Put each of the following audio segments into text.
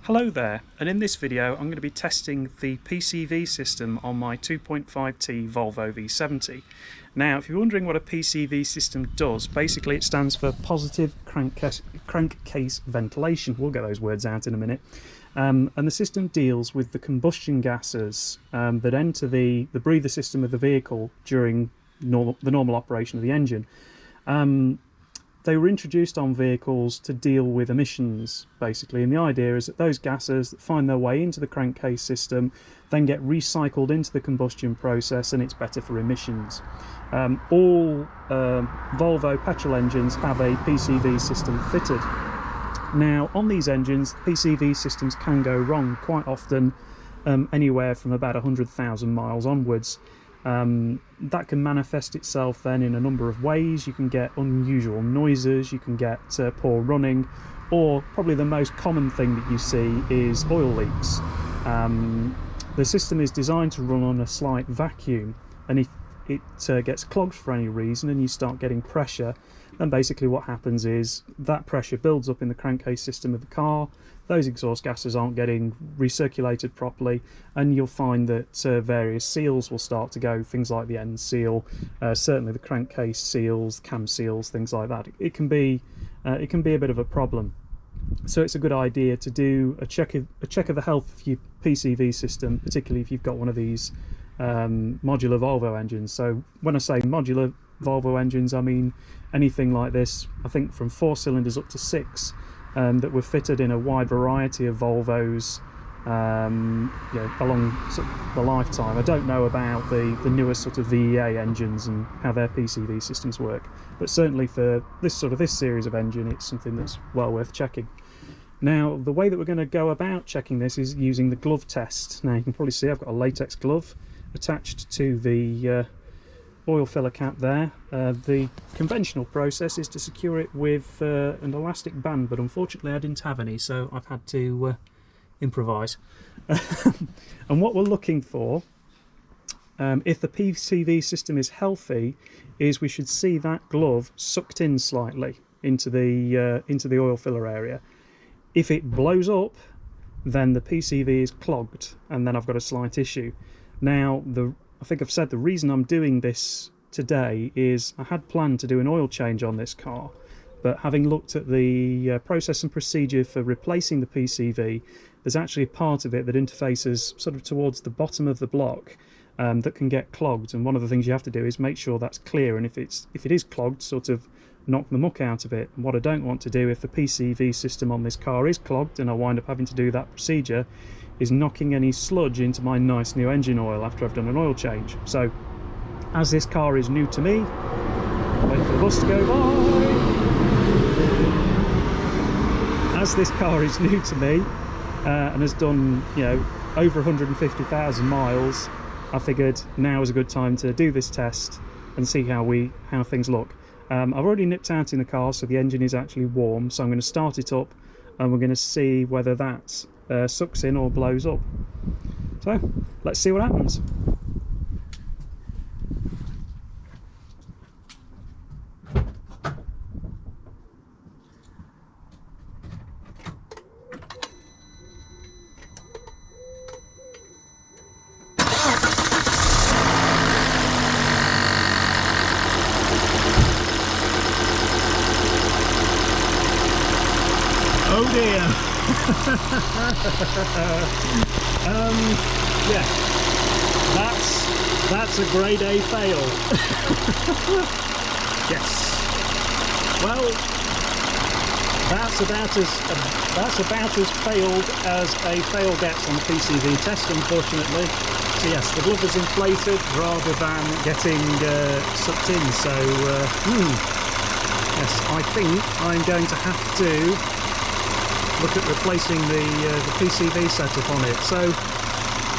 Hello there, and in this video I'm going to be testing the PCV system on my 2.5T Volvo V70. Now, if you're wondering what a PCV system does, basically it stands for positive crankcase ventilation. We'll get those words out in a minute. And the system deals with the combustion gases that enter the breather system of the vehicle during the normal operation of the engine. They were introduced on vehicles to deal with emissions, basically, and the idea is that those gases that find their way into the crankcase system then get recycled into the combustion process, and it's better for emissions. All Volvo petrol engines have a PCV system fitted. Now, on these engines, PCV systems can go wrong quite often, anywhere from about 100,000 miles onwards. That can manifest itself then in a number of ways. You can get unusual noises, you can get poor running, or probably the most common thing that you see is oil leaks. The system is designed to run on a slight vacuum, and if it gets clogged for any reason and you start getting pressure, then basically what happens is that pressure builds up in the crankcase system of the car. Those exhaust gases aren't getting recirculated properly, and you'll find that various seals will start to go, things like the end seal, certainly the crankcase seals, cam seals, things like that. It can be a bit of a problem. So it's a good idea to do a check of the health of your PCV system, particularly if you've got one of these modular Volvo engines. So when I say modular Volvo engines, I mean anything like this, I think from 4 cylinders up to 6, that were fitted in a wide variety of Volvos along sort of the lifetime. I don't know about the newer sort of VEA engines and how their PCV systems work, but certainly for this series of engine, it's something that's well worth checking. Now, the way that we're going to go about checking this is using the glove test. Now, you can probably see I've got a latex glove attached to the oil filler cap there. The conventional process is to secure it with an elastic band, but unfortunately I didn't have any, so I've had to improvise. And what we're looking for, if the PCV system is healthy, is we should see that glove sucked in slightly into the oil filler area. If it blows up, then the PCV is clogged, and then I've got a slight issue. Now, I think I've said the reason I'm doing this today is I had planned to do an oil change on this car, but having looked at the process and procedure for replacing the PCV, there's actually a part of it that interfaces sort of towards the bottom of the block that can get clogged, and one of the things you have to do is make sure that's clear, and if it is clogged, sort of knock the muck out of it. And what I don't want to do if the PCV system on this car is clogged and I wind up having to do that procedure is knocking any sludge into my nice new engine oil after I've done an oil change. So as this car is new to me, wait for the bus to go by. As this car is new to me and has done over 150,000 miles, I figured now is a good time to do this test and see how things look. I've already nipped out in the car, so the engine is actually warm, so I'm going to start it up and we're going to see whether that sucks in or blows up. So let's see what happens. Oh dear. Yeah, that's a grade A fail. Yes. Well, that's about as failed as a fail gets on the PCV test, unfortunately. So yes, the glove is inflated rather than getting sucked in. So yes, I think I'm going to have to look at replacing the PCV setup on it. So,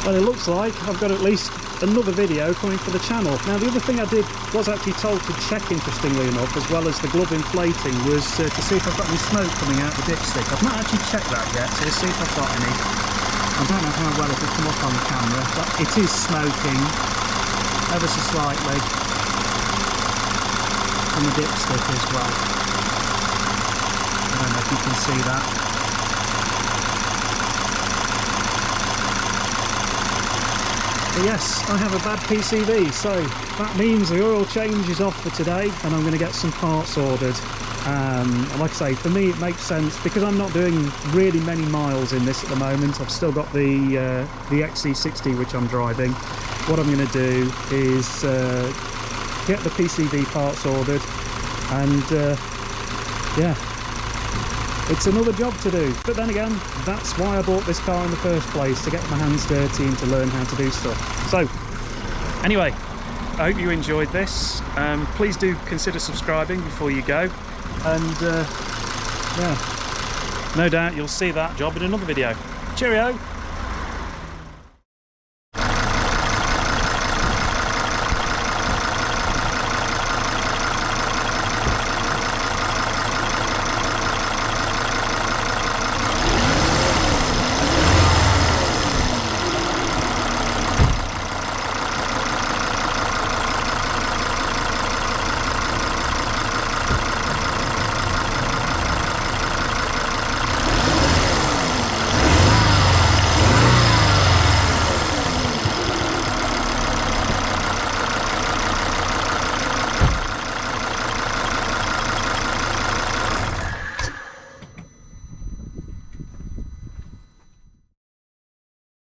well, it looks like I've got at least another video coming for the channel. Now, the other thing I was actually told to check, interestingly enough, as well as the glove inflating, was to see if I've got any smoke coming out the dipstick. I've not actually checked that yet, so let's see if I've got any. I don't know how well it will come up on camera, but it is smoking ever so slightly from the dipstick as well. I don't know if you can see that. But yes, I have a bad PCV, so that means the oil change is off for today and I'm going to get some parts ordered. And like I say, for me it makes sense because I'm not doing really many miles in this at the moment. I've still got the XC60 which I'm driving. What I'm going to do is get the PCV parts ordered, and yeah, it's another job to do. But then again, that's why I bought this car in the first place, to get my hands dirty and to learn how to do stuff. So anyway, I hope you enjoyed this. Please do consider subscribing before you go, and yeah, no doubt you'll see that job in another video. Cheerio!